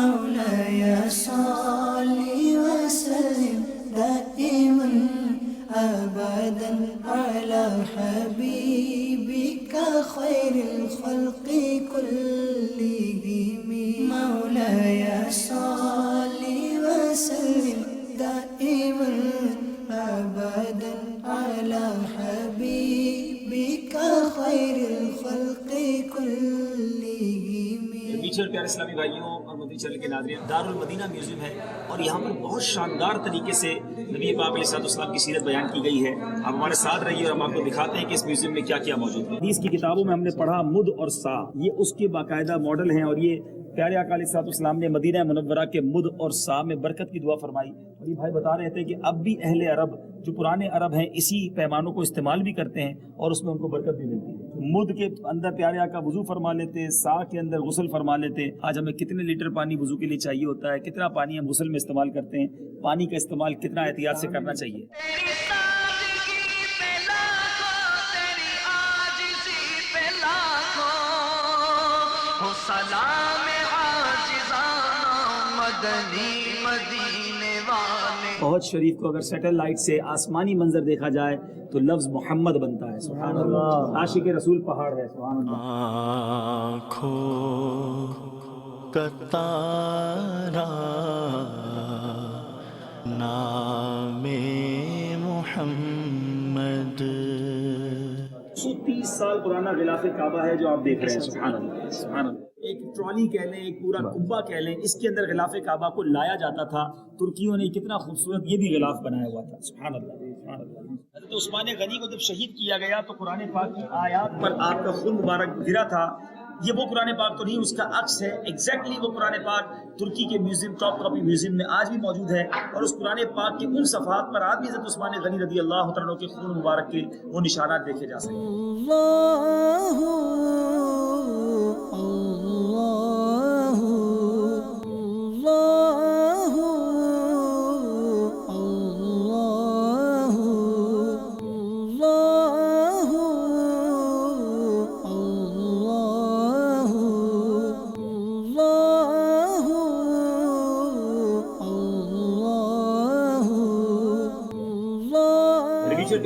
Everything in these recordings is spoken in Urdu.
مولاي صل وسلم دائما أبدا على حبيبك خير الخلق كلهم مولاي صل وسلم دائما أبدا على حبيبك خير الخلق كلهم. پیچھے پیارے اسلامی بھائیوں اور مدنی چینل کے ناظرین، دارالمدینہ میوزیم ہے اور یہاں پر بہت شاندار طریقے سے نبی پاک علیہ السلام کی سیرت بیان کی گئی ہے. آپ ہمارے ساتھ رہیے اور ہم آپ کو دکھاتے ہیں کہ اس میوزیم میں کیا کیا موجود ہے. حدیث کی کتابوں میں ہم نے پڑھا مد اور سا، یہ اس کے باقاعدہ ماڈل ہیں اور یہ پیارے آقا علیہ السلام نے مدینہ منورہ کے مد اور سا میں برکت کی دعا فرمائی. اور یہ بھائی بتا رہے تھے کہ اب بھی اہل عرب جو پرانے عرب ہیں اسی پیمانوں کو استعمال بھی کرتے ہیں اور اس میں ان کو برکت بھی ملتی ہے. مد کے اندر پیارے آقا وضو فرما لیتے، سا کے اندر غسل فرما لیتے. آج ہمیں کتنے لیٹر پانی وضو کے لیے چاہیے ہوتا ہے، کتنا پانی ہم غسل میں استعمال کرتے ہیں، پانی کا استعمال کتنا احتیاط سے کرنا چاہیے. پہنچ شریف کو اگر سیٹلائٹ سے آسمانی منظر دیکھا جائے تو لفظ محمد بنتا ہے. سبحان اللہ، عاشق رسول پہاڑ ہے. سبحان اللہ. آنکھوں کا تارا نام محمد. 130 سال پرانا غلاف کعبہ ہے جو آپ دیکھ رہے ہیں. سبحان اللہ، سبحان اللہ. ایک ٹرالی کہہ لیں، ایک پورا کبا کہہ لیں، اس کے اندر غلاف کعبہ کو لایا جاتا تھا. ترکیوں نے کتنا خوبصورت یہ بھی غلاف بنایا ہوا تھا. سبحان اللہ، سبحان اللہ. حضرت عثمان غنی کو جب شہید کیا گیا تو قرآن پاک کی آیات پر آپ کا خون مبارک گرا تھا. یہ وہ قرآن پاک تو نہیں، اس کا عکس ہے. ایگزیکٹلی وہ قرآن پاک ترکی کے میوزیم، ٹاپ کاپی میوزیم میں آج بھی موجود ہے اور اس قرآن پاک کے ان صفحات پر آج بھی حضرت عثمان غنی رضی اللہ عنہ کے خون مبارک کے وہ نشانات دیکھے جا سکتے ہیں.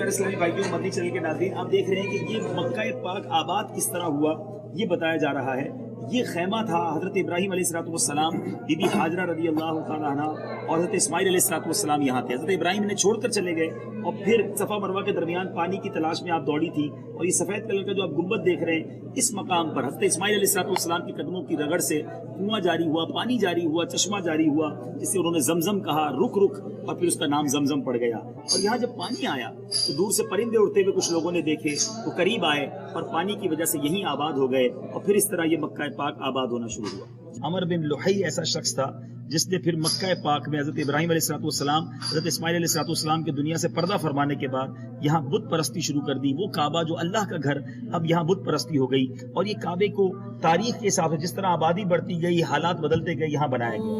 اسلامی بھائیوں، مدنی چینل کے ناظرین، آپ دیکھ رہے ہیں کہ یہ مکہ پاک آباد کس طرح ہوا یہ بتایا جا رہا ہے. یہ خیمہ تھا حضرت ابراہیم علیہ السلام، بی بی ہاجرہ رضی اللہ تعالیٰ عنہ اور حضرت اسماعیل علیہ السلام یہاں تھے. حضرت ابراہیم نے چھوڑ کر چلے گئے اور پھر صفا مروہ کے درمیان پانی کی تلاش میں آپ دوڑی تھی. اور یہ سفید کلر کا جو آپ گنبد دیکھ رہے ہیں، اس مقام پر حضرت اسماعیل علیہ السلام کی قدموں کی رگڑ سے کنواں جاری ہوا، پانی جاری ہوا، چشمہ جاری ہوا، جسے انہوں نے زمزم کہا. رک رک اور پھر اس کا نام زمزم پڑ گیا. اور یہاں جب پانی آیا تو دور سے پرندے اڑتے ہوئے کچھ لوگوں نے دیکھے، وہ قریب آئے اور پانی کی وجہ سے یہیں آباد ہو گئے اور پھر اس طرح یہ مکہ پاک آباد ہونا شروع ہوا. عمر بن لحی ایسا شخص تھا جس نے پھر مکہ پاک میں حضرت ابراہیم علیہ السلام، حضرت اسماعیل علیہ السلام کے دنیا سے پردہ فرمانے کے بعد یہاں بت پرستی شروع کر دی. وہ کعبہ جو اللہ کا گھر، اب یہاں بت پرستی ہو گئی. اور یہ کعبے کو تاریخ کے حساب سے جس طرح آبادی بڑھتی گئی، حالات بدلتے گئے، یہاں بنایا گیا.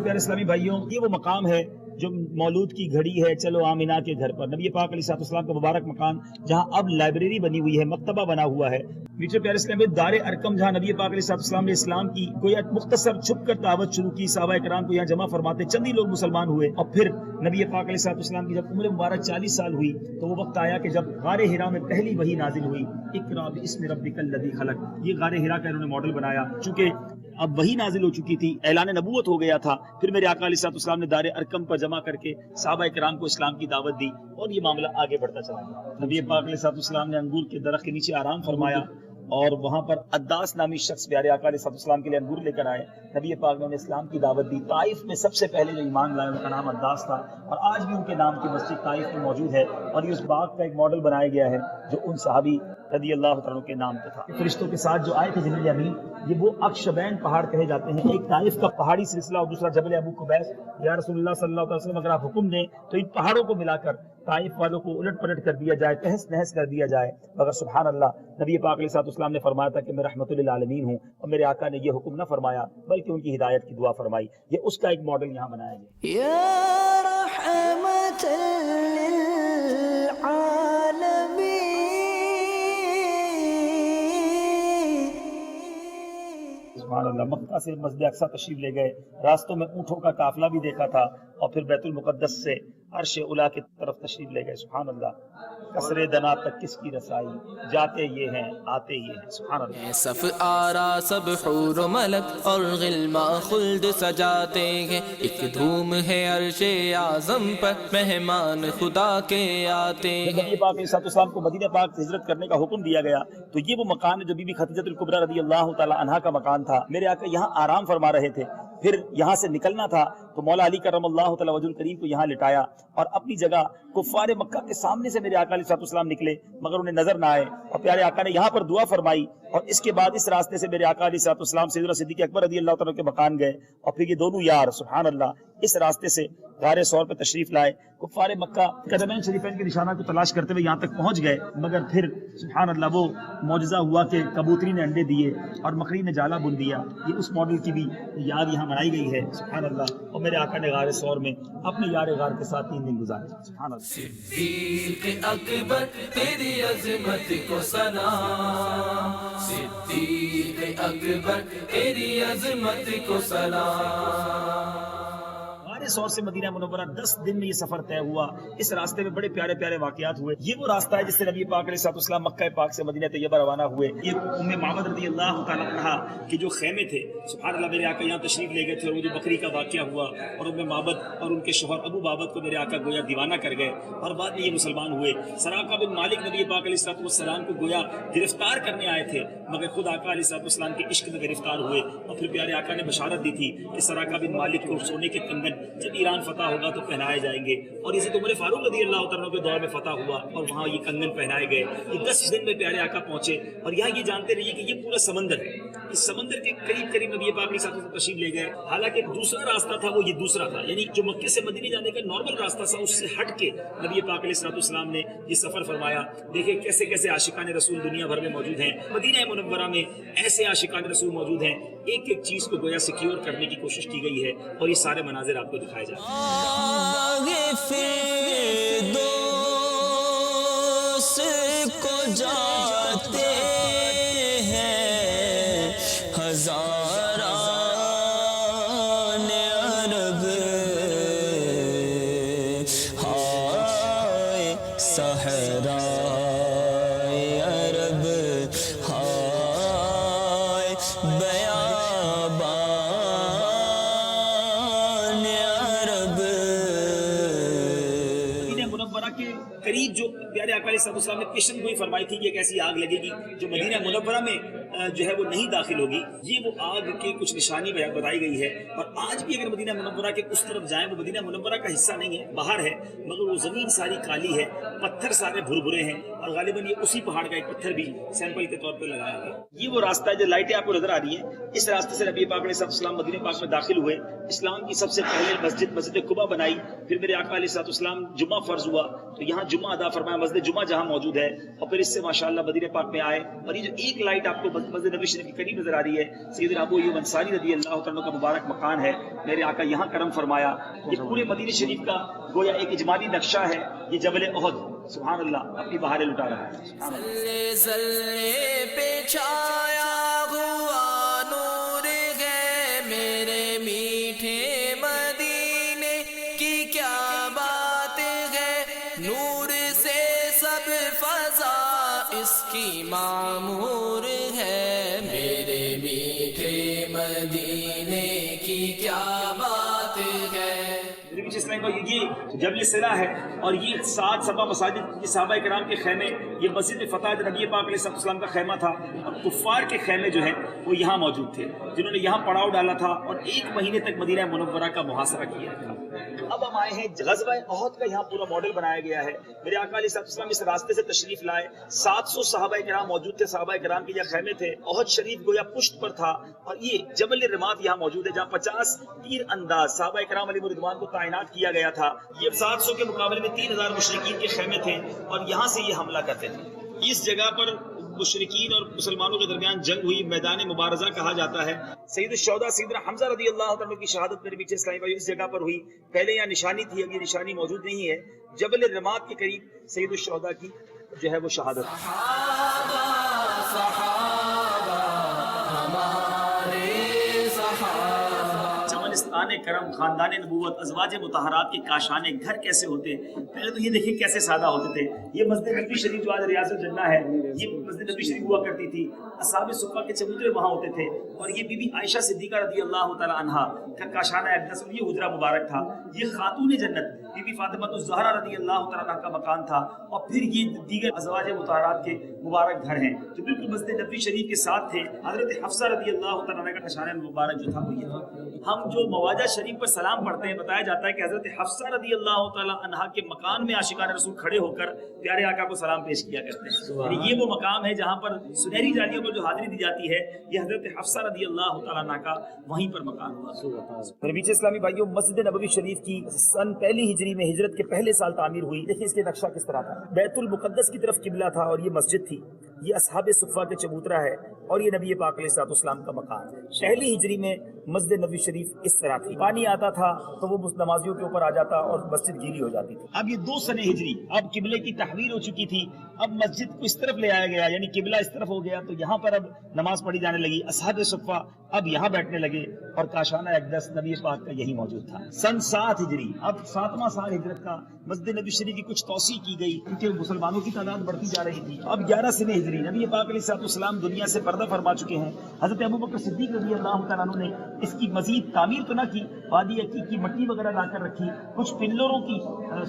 پیارے اسلامی بھائیوں، یہ وہ مقام ہے جو مولود کی گھڑی ہے چلو آمینہ کے گھر پر، نبی پاک علیہ السلام کا مبارک مکان جہاں اب لائبریری بنی ہوئی ہے، مکتبہ بنا ہوا ہے. میٹھے پیارے اسلامی، دار ارقم جہاں نبی پاک علیہ السلام نے اسلام کی کوئی مختصر چھپ کر دعوت شروع کی، صحابہ کرام کو یہاں جمع فرماتے، چند ہی لوگ مسلمان ہوئے. اور پھر نبی پاک علیہ السلام کی جب عمر مبارک 40 سال ہوئی تو وہ وقت آیا کہ جب غار حرا میں پہلی وحی نازل ہوئی، اقرا باسم ربک الذی خلق. یہ غار حرا کا انہوں نے ماڈل بنایا. چونکہ اب وہی نازل ہو چکی تھی، اعلان نبوت ہو گیا تھا. پھر میرے آقا علیہ السلام نے دار ارقم پر جمع کر کے صحابہ کرام کو اسلام کی دعوت دی اور یہ معاملہ آگے بڑھتا چلا گیا. نبی پاک علیہ السلام نے انگور کے درخت کے نیچے آرام فرمایا اور وہاں پر عداس نامی شخص پیارے آقا علیہ السلام کے لیے انگور لے کر آئے. نبی پاک نے انہیں اسلام کی دعوت دی. طائف میں سب سے پہلے جو ایمان لائے ان کا نام عداس تھا اور آج بھی ان کے نام کی مسجد طائف میں موجود ہے. اور یہ اس باغ کا ایک ماڈل بنایا گیا ہے جو ان صحابی رضی اللہ عنہ کے نام پہ تھا. فرشتوں کے ساتھ جو آئے تھے جبریل امین، یہ وہ اکشبین پہاڑ کہے جاتے ہیں. ایک طائف کا پہاڑی سلسلہ اور دوسرا جبل ابو قبیس. یا رسول اللہ صلی اللہ علیہ وسلم اگر آپ حکم دیں تو ان پہاڑوں کو ملا کر طائف والوں کو الٹ پلٹ کر دیا جائے، تہس نہس کر دیا جائے. مگر سبحان اللہ، نبی پاک علیہ السلام نے فرمایا تھا کہ میں رحمت للعالمین ہوں اور میرے آقا نے یہ حکم نہ فرمایا بلکہ ان کی ہدایت کی دعا فرمائی. یہ اس کا ایک ماڈل یہاں بنایا گیا. یا رحمت للعالمین سبحان اللہ. مکہ سے مسجد اقصی تشریف لے گئے, راستوں میں اونٹوں کا قافلہ بھی دیکھا تھا, اور پھر بیت المقدس سے عرش اولا کی طرف تشریف لے گئے. سبحان اللہ. قصر دنا تک کس کی رسائی, جاتے یہ ہیں آتے یہ ہیں. سبحان اللہ. صف آرا سب حور و ملک اور غلما خلد سجاتے ہیں, ایک دھوم ہے عرش اعظم پر مہمان خدا کے آتے ہیں. جب نبی پاک علیہ السلام کو مدینہ پاک سے ہجرت کرنے کا حکم دیا گیا تو یہ وہ مکان ہے جو بی بی خدیجہ الکبریٰ رضی اللہ تعالی عنہا کا مکان تھا. میرے آقا یہاں آرام فرما رہے تھے, پھر یہاں سے نکلنا تھا تو مولا علی کرم اللہ تعالی وجہ الکریم کو یہاں لٹایا, اور اپنی جگہ کفار مکہ کے سامنے سے میرے آقا علیہ السلام نکلے مگر انہیں نظر نہ آئے, اور پیارے آقا نے یہاں پر دعا فرمائی, اور اس کے بعد اس راستے سے میرے آقا علیہ السلام سیدنا صدیق اکبر رضی اللہ تعالیٰ کے مکان گئے, اور پھر یہ دونوں یار سبحان اللہ اس راستے سے غار ثور پہ تشریف لائے. کفار مکہ قدمین شریفین کے نشانات کو تلاش کرتے ہوئے یہاں تک پہنچ گئے, مگر پھر سبحان اللہ وہ معجزہ ہوا کہ کبوتری نے انڈے دیے اور مکڑی نے جالا بن دیا. یہ اس ماڈل کی بھی یاد یہاں منائی گئی ہے سبحان اللہ. اور میرے آقا نے غار ثور میں اپنے یار غار کے ساتھ 3 دن گزارے سبحان اللہ. صدیق اکبر تیری عظمت کو سلام, صدیق اکبر تیری عظمت کو سلام. غار ثور سے مدینہ منورہ 10 دن میں یہ سفر طے ہوا. اس راستے میں بڑے پیارے پیارے واقعات ہوئے. یہ وہ راستہ ہے جس سے نبی پاک علیہ السلام مکہ پاک سے مدینہ طیبہ روانہ ہوئے. یہ ام معبد رضی اللہ تعالی عنہا کے جو خیمے تھے سبحان اللہ, میرے آقا یہاں تشریف لے گئے تھے, اور وہ جو بکری کا واقعہ ہوا اور ام معبد اور ان کے شوہر ابو بابت کو میرے آقا گویا دیوانہ کر گئے, اور بعد میں یہ مسلمان ہوئے. سراقہ بن مالک نبی پاک علیہ السلام کو گویا گرفتار کرنے آئے تھے, مگر خود آقا علیہ السلام کے عشق میں گرفتار ہوئے, اور پھر پیارے آقا نے بشارت دی تھی کہ سراقہ بن مالک کو سونے کے کنگن جب ایران فتح ہوگا تو پہنائے جائیں گے, اور اسی عمر فاروق رضی اللہ تعالیٰ کے دور میں فتح ہوا اور وہاں یہ کنگن پہنائے گئے. یہ 10 دن میں پیارے آقا پہنچے, اور یہاں یہ جانتے رہیے کہ یہ پورا سمندر ہے, اس سمندر کے قریب نبی پاک علیہ السلام تشریف لے گئے. حالانکہ ایک دوسرا راستہ تھا, وہ یہ دوسرا تھا, یعنی جو مکے سے مدینے جانے کا نارمل راستہ تھا اس سے ہٹ کے نبی پاک علیہ السلام نے یہ سفر فرمایا. دیکھیں کیسے کیسے عاشقان رسول دنیا بھر میں موجود ہیں. مدینہ منورہ میں ایسے عاشقان رسول موجود ہیں, ایک ایک چیز کو گویا سیکیور کرنے کی کوشش کی گئی ہے, اور یہ سارے مناظر آپ کو دکھائے جاتے ہیں. کو جاتے ہیں ہزاران عرب, ہائے صحرائے عرب, ہائے بیابان عرب. مدینہ منورہ کے قریب جو پیارے آقا علیہ السلام نے پیشن گوئی فرمائی تھی کہ ایک ایسی آگ لگے گی جو مدینہ منورہ میں جو ہے وہ نہیں داخل ہوگی. یہ وہ آگ کی کچھ نشانی بتائی گئی ہے, اور آج بھی اگر مدینہ منورہ کے اس طرف جائیں, وہ مدینہ منورہ کا حصہ نہیں ہے, باہر ہے, مگر وہ زمین ساری کالی ہے, پتھر سارے بھربھرے ہیں, اور غالباً یہ اسی پہاڑ کا ایک پتھر بھی سیمپل کے طور پہ لگایا گیا. یہ وہ راستہ ہے جو لائٹیں آپ کو نظر آ رہی ہیں, اس راستے سے نبی پاک علیہ السلام مدینہ پاک میں داخل ہوئے. اسلام کی سب سے پہلے مسجد قباء بنائی, پھر میرے آقا علیہ السلام جمعہ فرض ہوا تو یہاں جمعہ ادا فرمایا, مسجد جمعہ جہاں موجود ہے, اور پھر اس سے ماشاءاللہ مدینہ پاک میں آئے. اور یہ جو ایک لائٹ آپ کو مسجد نبی شریف کے قریب نظر آ رہی ہے, سیدنا ابو ایوب انصاری رضی اللہ تعالیٰ کا مبارک مکان ہے. میرے آقا یہاں کرم فرمایا. یہ پورے مدینہ شریف کا گویا ایک اجمالی نقشہ ہے. یہ جبل احد سبحان اللہ اپنی بہاریں لٹا رہا ہے. زلے پہ چھایا ہوا نور ہے, میرے میٹھے مدینے کی کیا بات ہے, نور سے سب فضا اس کی معمور ہے, میرے میٹھے مدینے کی کیا بات ہے. یہ جبل سلا ہے, اور یہ 7 سبا مساجد, یہ صحابہ کرام کے خیمے, یہ مسجد فتح نبی پاک علیہ السلام کا خیمہ تھا, اور کفار کے خیمے جو ہیں وہ یہاں موجود تھے, جنہوں نے یہاں پڑاؤ ڈالا تھا اور 1 مہینے تک مدینہ منورہ کا محاصرہ کیا تھا. اب ہم آئے ہیں غزوہ احد کا, یہاں پورا ماڈل بنایا گیا ہے. میرے آقا علیہ السلام اس راستے سے تشریف لائے, 700 صحابہ کرام موجود تھے. صحابہ کرام کے یہ خیمے تھے. احد شریف گویا پشت پر تھا, اور یہ جبل رمات یہاں موجود ہے جہاں 50 تیر انداز صحابہ کرام علیہ رضوان کو تعینات کیا گیا تھا. یہ 700 کے مقابلے میں 3000 مشرکین کے خیمے تھے, اور یہاں سے یہ حملہ کرتے تھے. اس جگہ پر مشرکین اور مسلمانوں کے درمیان جنگ ہوئی, میدان مبارزہ کہا جاتا ہے. سید الشہداء سیدنا حمزہ رضی اللہ عنہ کی شہادت میرے پیچھے اسلامی بھائی اس جگہ پر ہوئی. پہلے یہاں نشانی تھی, اب یہ نشانی موجود نہیں ہے. جبل رمات کے قریب سید الشہداء کی جو ہے وہ شہادت. صحابہ ہمارے خاندان کرم، خاندان نبوت، ازواج مطہرات کے کاشان گھر کیسے ہوتے. پہلے تو یہ دیکھیں کیسے سادہ ہوتے تھے. یہ مسجد نبوی شریف جو آج ریاض الجنہ ہے، یہ مسجد نبوی شریف ہوا کرتی تھی. اصحاب صفہ کے چبوترے وہاں ہوتے تھے، اور یہ بی بی عائشہ صدیقہ رضی اللہ تعالی عنہا کا کاشانہ اقدس، یہ حجرہ مبارک تھا. یہ خاتون جنت بی بی فاطمہ الزہرا رضی اللہ تعالی عنہا کا مکان تھا. اور پھر یہ دیگر ازواج مطہرات کے مبارک گھر ہیں جو بالکل مسجد نبوی شریف کے ساتھ تھے. حضرت حفصہ رضی اللہ تعالی عنہ کا کاشانہ مبارک جو تھا وہ یہ تھا. ہم جو مواجہ شریف پر سلام پڑھتے ہیں، بتایا جاتا ہے کہ حضرت حفصہ رضی اللہ تعالی عنہا کے مکان میں عاشقان رسول کھڑے ہو کر پیارے آقا کو سلام پیش کیا کرتے ہیں. یعنی یہ وہ مقام ہے جہاں پر سنہری جالیوں پر جو حاضری دی جاتی ہے، یہ حضرت حفصہ رضی اللہ تعالی عنہ کا وہیں پر مکان ہوا. میرے بیچ اسلامی بھائیوں، مسجد نبوی شریف کی سن پہلی ہجری میں ہجرت کے پہلے سال تعمیر ہوئی. دیکھیں اس کے نقشہ کس طرح تھا. بیت المقدس کی طرف قبلہ تھا اور یہ مسجد تھی. یہ اصحاب صفہ کے چبوترا ہے اور یہ نبی پاک علیہ الصلوۃ والسلام کا مکان. پہلی ہجری میں مسجد نبوی شریف اس طرح تھی. پانی آتا تھا تو وہ نمازیوں کے اوپر آ جاتا اور مسجد گیلی ہو جاتی تھی. اب یہ 2 سن ہجری، اب قبلے کی تحویل ہو چکی تھی. اب مسجد کو اس طرف لے آیا گیا، یعنی قبلہ اس طرف ہو گیا، تو یہاں پر اب نماز پڑھی جانے لگی. اصحاب صفہ اب یہاں بیٹھنے لگے اور کاشانہ اقدس نبی پاک کا یہی موجود تھا. سن 7 ہجری، اب 7واں سال ہجرت کا، مسجد نبی شریف کی کچھ توسیع کی گئی کیونکہ مسلمانوں کی تعداد بڑھتی جا رہی تھی. اب 11 سن ہجری، نبی پاک علیہ الصلوۃ والسلام دنیا سے پردہ فرما چکے ہیں. حضرت ابوبکر صدیق رضی اللہ تعالیٰ عنہ نے اس کی مزید تعمیر تو نہ کی، وادی عقیق کی مٹی وغیرہ لا کر رکھی، کچھ پلروں کی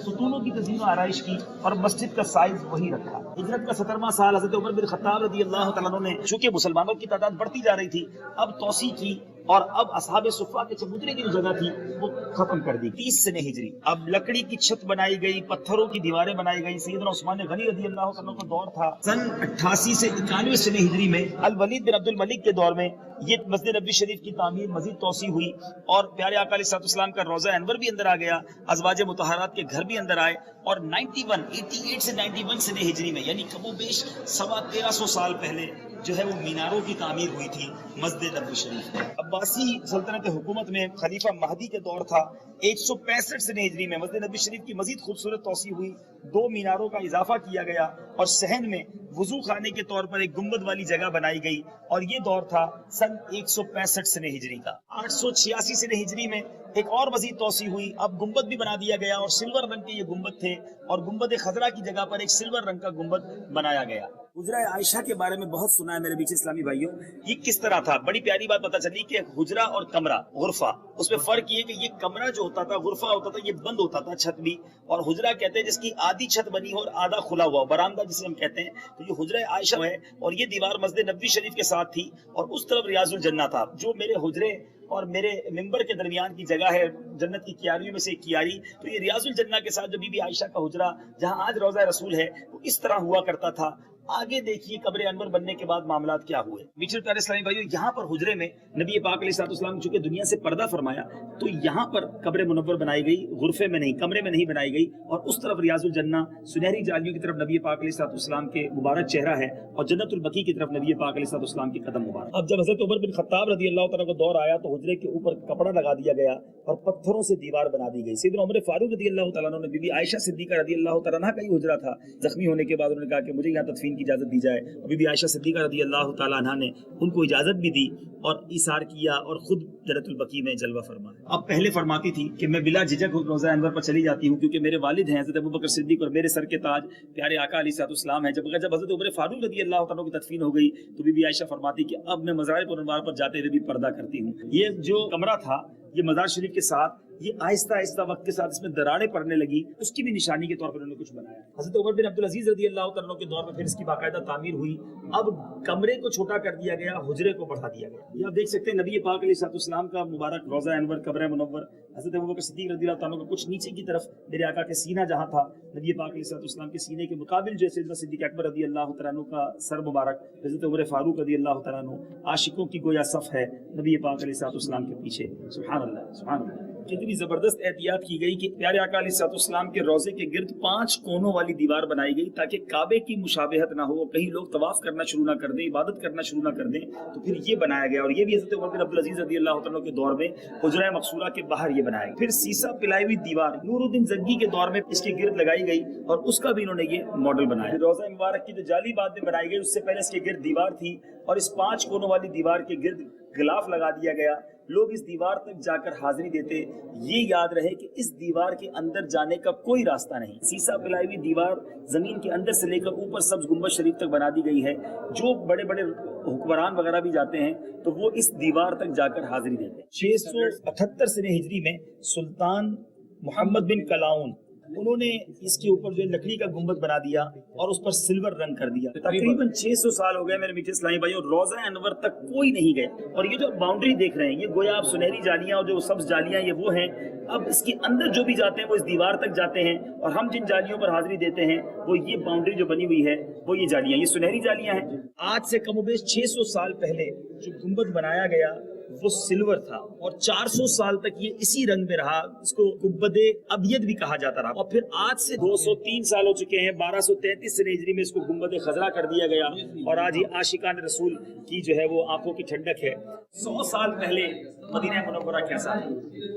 ستونوں کی تزئین و آرائش کی، اور مسجد کا سائز وہی رکھا. ہجرت کا 17واں سال حضرت عمر بن خطاب رضی اللہ تعالیٰ عنہ نے، چونکہ مسلمانوں کی تعداد بڑھتی جا رہی تھی، اب توسیع کی اور اب اصحاب صفہ کے چبوترے کی جو جگہ تھی وہ ختم کر دی. 30 سن ہجری، اب لکڑی کی چھت بنائی گئی، پتھروں کی دیواریں بنائی گئی. سیدنا عثمان غنی رضی اللہ عنہ کا دور تھا. سن 88 سے 91 سن ہجری میں الولید بن عبد الملک کے دور میں یہ مسجد نبوی شریف کی تعمیر مزید توسیع ہوئی اور پیارے آقا علیہ الصلوۃ والسلام کا روضہ انور بھی اندر آ گیا، ازواج مطہرات کے گھر بھی اندر آئے. اور 88 سے 91 سن ہجری میں، یعنی کم و بیش 1350 سال پہلے جو ہے وہ میناروں کی تعمیر ہوئی تھی مسجد نبوی شریف میں. عباسی سلطنت حکومت میں خلیفہ مہدی کے دور تھا. 165 سن ہجری میں مسجد نبوی شریف کی مزید خوبصورت توسیع ہوئی، 2 میناروں کا اضافہ کیا گیا اور صحن میں وضو خانے کے طور پر ایک گنبد والی جگہ بنائی گئی. اور یہ دور تھا سن 165 سن ہجری کا. 886 سن ہجری میں ایک اور مزید توسیع ہوئی، اب گنبد بھی بنا دیا گیا اور سلور رنگ کے یہ گنبد تھے، اور گنبد خضرا کی جگہ پر ایک سلور رنگ کا گنبد بنایا گیا. حجرہ عائشہ کے بارے میں بہت سنا ہے میرے بیچ اسلامی بھائیوں. یہ کس طرح تھا؟ بڑی پیاری بات پتہ چلی کہ حجرہ اور کمرہ، غرفہ، اس میں فرق یہ کہ یہ کمرہ جو ہوتا تھا، غرفہ ہوتا تھا، یہ بند ہوتا تھا چھت بھی، اور حجرہ کہتے ہیں جس کی آدھی چھت بنی ہو اور آدھا کھلا ہوا، برآمدہ جسے ہم کہتے ہیں. تو یہ حجرہ عائشہ ہے اور یہ دیوار مسجد نبوی شریف کے ساتھ تھی، اور اس طرف ریاض الجنہ تھا. جو میرے حجرے اور میرے ممبر کے درمیان کی جگہ ہے، جنت کی کیاریوں میں سے ایک کیاری، تو یہ ریاض الجنہ کے ساتھ جو بی بی عائشہ کا حجرہ جہاں آج روضہ رسول ہے وہ اس طرح ہوا کرتا تھا. آگے دیکھیے قبر انور بننے کے بعد معاملات کیا ہوئے. میٹھے پیارے اسلامی بھائیوں، یہاں پر حجرے میں نبی پاک علیہ الصلوۃ والسلام چونکہ دنیا سے پردہ فرمایا تو یہاں پر قبر منور بنائی گئی، غرفے میں نہیں، کمرے میں نہیں بنائی گئی. اور اس طرف ریاض الجنہ سنہری جالیوں کی طرف نبی پاک علیہ الصلوۃ والسلام کے مبارک چہرہ ہے، اور جنت البقیع کی طرف نبی پاک علیہ الصلوۃ والسلام کے قدم مبارک. اب جب حضرت عمر بن خطاب رضی اللہ تعالیٰ کو دور آیا تو حجرے کے اوپر کپڑا لگا دیا گیا اور پتھروں سے دیوار بنا دی گئی. سیدنا عمر فاروق رضی اللہ تعالیٰ عنہ نے بی بی عائشہ صدیقہ رضی اللہ تعالیٰ عنہ کا ہی حجرہ تھا. زخمی ہونے کے بعد انہوں نے کہا کہ مجھے یہاں تدفین کی اجازت دی جائے. بی بی عائشہ صدیقہ رضی اللہ تعالیٰ عنہ نے ان کو اجازت بھی دی اور ایثار کیا اور خود جنت البقیع میں جلوہ فرمایا. اب پہلے فرماتی تھی کہ میں بلا جھجک روضہ انور پر چلی جاتی ہوں کیونکہ میرے والد ہیں حضرت ابوبکر صدیق اور میرے سر کے تاج پیارے آقا علیہ الصلوۃ والسلام ہیں. جب حضرت عمر فاروق رضی اللہ تعالیٰ کی تدفین ہو گئی تو بی بی عائشہ فرماتی کہ اب میں مزار پر انوار پر جاتے ہوئے بھی پردہ کرتی ہوں. یہ جو کمرہ تھا یہ مزار شریف کے ساتھ یہ آہستہ آہستہ وقت کے ساتھ اس میں دراڑیں پڑنے لگی، اس کی بھی نشانی کے طور پر انہوں نے کچھ بنایا. حضرت عمر بن عبدالعزیز رضی اللہ تعالیٰ کے دور میں پھر اس کی باقاعدہ تعمیر ہوئی. اب کمرے کو چھوٹا کر دیا گیا، حجرے کو بڑھا دیا گیا. یہ آپ دیکھ سکتے ہیں نبی پاک علیہ الصلوۃ والسلام کا مبارک روضہ انور، قبر منور، حضرت ابوبکر صدیق رضی اللہ تعالیٰ کا کچھ نیچے کی طرف میرے آقا کے سینہ جہاں تھا، نبی پاک علیہ الصلوۃ والسلام کے سینے کے مقابل جو سیدنا صدیق اکبر رضی اللہ تعالیٰ کا سر مبارک، حضرت عمر فاروق رضی اللہ تعالیٰ عاشقوں کی گویا صف ہے نبی پاک علیہ الصلوۃ والسلام کے پیچھے. سبحان اللہ سبحان اللہ. کتنی زبردست احتیاط کی گئی کہ پیارے آقا علیہ الصلوۃ والسلام کے روضے کے گرد 5 کونوں والی دیوار بنائی گئی تاکہ کعبے کی مشابہت نہ ہو، کہیں لوگ طواف کرنا شروع نہ کر دیں، عبادت کرنا شروع نہ کر دیں. تو پھر یہ بنایا گیا، اور یہ بھی حضرت عمر بن عبدالعزیز رضی اللہ تعالیٰ کے دور میں حجرہ مقصورہ کے باہر یہ بنایا گیا. پھر سیسا پلائی ہوئی دیوار نور الدین زنگی کے دور میں اس کے گرد لگائی گئی اور اس کا بھی انہوں نے یہ ماڈل بنایا. روضہ مبارک کی جو جعلی بعد میں بنائی گئی اس سے پہلے اس کے گرد دیوار تھی اور اس 5 کونوں والی دیوار کے گرد غلاف لگا دیا گیا. لوگ اس دیوار تک جا کر حاضری دیتے. یہ یاد رہے کہ اس دیوار کے اندر جانے کا کوئی راستہ نہیں. سیسا پلائی ہوئی دیوار زمین کے اندر سے لے کر اوپر سبز گنبد شریف تک بنا دی گئی ہے. جو بڑے بڑے حکمران وغیرہ بھی جاتے ہیں تو وہ اس دیوار تک جا کر حاضری دیتے ہیں. 678 سنہ ہجری میں سلطان محمد بن کلاؤن انہوں نے اس کے اوپر جو لکڑی کا گنبد بنا دیا اور اس پر سلور رنگ کر دیا. تقریباً 600 سال ہو گئے میرے میٹھے اسلامی بھائیوں, روضہ انور تک کوئی نہیں گئے. اور یہ جو باؤنڈری دیکھ رہے ہیں یہ گویا آپ سنہری جالیاں اور جو سبز جالیاں یہ وہ ہیں. اب اس کے اندر جو بھی جاتے ہیں وہ اس دیوار تک جاتے ہیں, اور ہم جن جالیوں پر حاضری دیتے ہیں وہ یہ باؤنڈری جو بنی ہوئی ہے وہ یہ جالیاں, یہ سنہری جالیاں ہیں. آج سے کم و بیش 600 سال پہلے جو گنبد بنایا گیا وہ سلور تھا, اور 400 سال تک یہ اسی رنگ میں رہا. اس کو گنبد ابید بھی کہا جاتا رہا. اور پھر آج سے 203 سال ہو چکے ہیں, 1233 سنہ ہجری میں اس کو گنبد خضرا کر دیا گیا. اور آج یہ عاشقان رسول کی جو ہے وہ آنکھوں کی ٹھنڈک ہے. 100 سال پہلے مدینہ منورہ کیسا تھا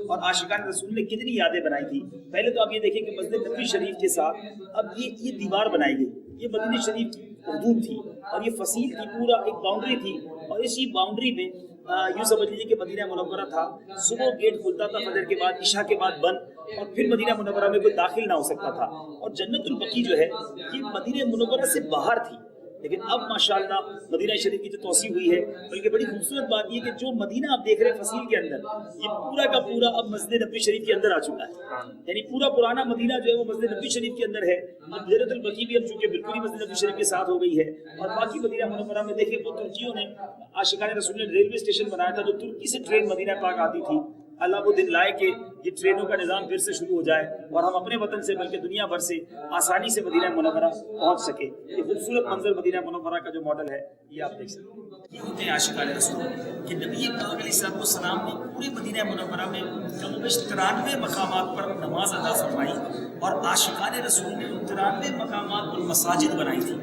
اور عاشقان رسول نے کتنی یادیں بنائی تھی. پہلے تو آپ یہ دیکھیں کہ مسجد نبوی شریف کے ساتھ اب یہ دیوار بنائی گئی. یہ مدینہ شریف کی حدود تھی اور یہ فصیل کی پورا ایک باؤنڈری تھی. اور اسی باؤنڈری میں یوں سمجھ لیجیے کہ مدینہ منورہ تھا. صبح گیٹ کھلتا تھا فجر کے بعد, عشاء کے بعد بند, اور پھر مدینہ منورہ میں کوئی داخل نہ ہو سکتا تھا. اور جنت البقیع جو ہے یہ مدینہ منورہ سے باہر تھی. لیکن اب ماشاءاللہ مدینہ شریف کی جو توسیع ہوئی ہے, بلکہ بڑی خوبصورت بات یہ کہ جو مدینہ آپ دیکھ رہے ہیں فصیل کے اندر, یہ پورا کا پورا اب مسجد نبوی شریف کے اندر آ چکا ہے. یعنی پورا پرانا مدینہ جو ہے وہ مسجد نبوی شریف کے اندر ہے. اب جنت البقیع بھی اب چونکہ بالکل ہی مسجد نبوی شریف کے ساتھ ہو گئی ہے. اور باقی مدینہ منورہ میں دیکھیں وہ ترکیوں نے, عاشقان رسول نے ریلوے اسٹیشن بنایا تھا, جو ترکی سے ٹرین مدینہ پاک آتی تھی. اللہ وہ دن لائے کہ یہ ٹرینوں کا نظام پھر سے شروع ہو جائے اور ہم اپنے وطن سے بلکہ دنیا بھر سے آسانی سے مدینہ منورہ پہنچ سکے. یہ خوبصورت منظر مدینہ منورہ کا جو ماڈل ہے یہ آپ دیکھ سکتے ہیں. یہ ہوتے ہیں عاشقان رسول کہ نبی پاک علیہ السلام نے پورے مدینہ منورہ میں کم و بیش 93 مقامات پر نماز ادا فرمائی, اور عاشقان رسول نے 93 مقامات پر مساجد بنائی تھی.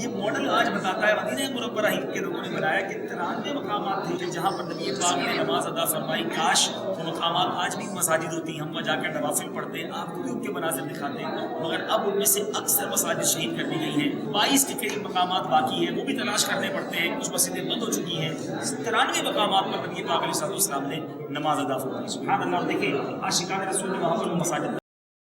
یہ ماڈل آج بتاتا ہے مدینہ منورہ کے لوگوں نے بنایا کہ 93 مقامات تھے کہ جہاں پر نبی پاک نے نماز ادا فرمائی. کاش وہ مقامات آج بھی مساجد ہوتی ہیں, ہم وہاں جا کر نوافل پڑھتے ہیں, آپ کو بھی ان کے مناظر دکھاتے ہیں. مگر اب ان میں سے اکثر مساجد شہید کر دی گئی ہیں. 22 کے قریب مقامات باقی ہیں, وہ بھی تلاش کرنے پڑتے ہیں. کچھ مسجدیں بند ہو چکی ہیں. 93 مقامات پر نبی پاک علیہ السلام نے نماز ادا فرمائی. سبحان اللہ. دیکھیں عاشقان رسول نے وہاں پر مساجد